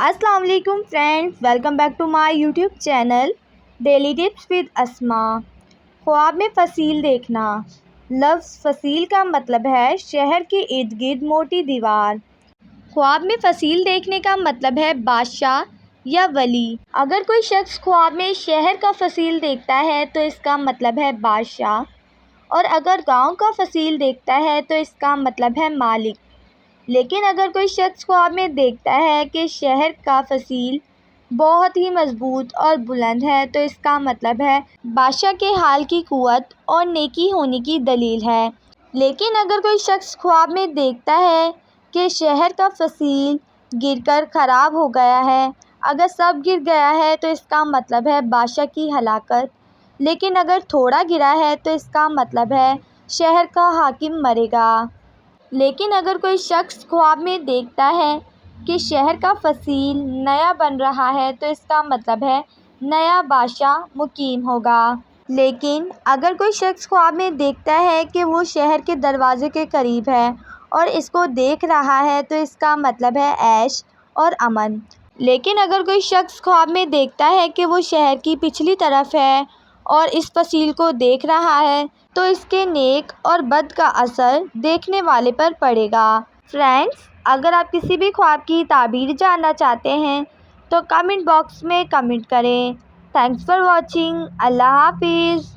السلام علیکم friends, welcome back to my YouTube channel daily tips with Asma. خواب میں فصیل دیکھنا۔ لفظ فصیل کا مطلب ہے شہر کے ارد گرد موٹی دیوار۔ خواب میں فصیل دیکھنے کا مطلب ہے بادشاہ یا ولی۔ اگر کوئی شخص خواب میں شہر کا فصیل دیکھتا ہے تو اس کا مطلب ہے بادشاہ، اور اگر گاؤں کا فصیل دیکھتا ہے تو اس کا مطلب ہے مالک۔ لیکن اگر کوئی شخص خواب میں دیکھتا ہے کہ شہر کا فصیل بہت ہی مضبوط اور بلند ہے تو اس کا مطلب ہے بادشاہ کے حال کی قوت اور نیکی ہونے کی دلیل ہے۔ لیکن اگر کوئی شخص خواب میں دیکھتا ہے کہ شہر کا فصیل گر کر خراب ہو گیا ہے، اگر سب گر گیا ہے تو اس کا مطلب ہے بادشاہ کی ہلاکت، لیکن اگر تھوڑا گرا ہے تو اس کا مطلب ہے شہر کا حاکم مرے گا۔ لیکن اگر کوئی شخص خواب میں دیکھتا ہے کہ شہر کا فصیل نیا بن رہا ہے تو اس کا مطلب ہے نیا بادشاہ مقیم ہوگا۔ لیکن اگر کوئی شخص خواب میں دیکھتا ہے کہ وہ شہر کے دروازے کے قریب ہے اور اس کو دیکھ رہا ہے تو اس کا مطلب ہے عیش اور امن۔ لیکن اگر کوئی شخص خواب میں دیکھتا ہے کہ وہ شہر کی پچھلی طرف ہے اور اس فصیل کو دیکھ رہا ہے تو اس کے نیک اور بد کا اثر دیکھنے والے پر پڑے گا۔ فرینڈز، اگر آپ کسی بھی خواب کی تعبیر جاننا چاہتے ہیں تو کمنٹ باکس میں کمنٹ کریں۔ Thanks for watching. اللہ حافظ۔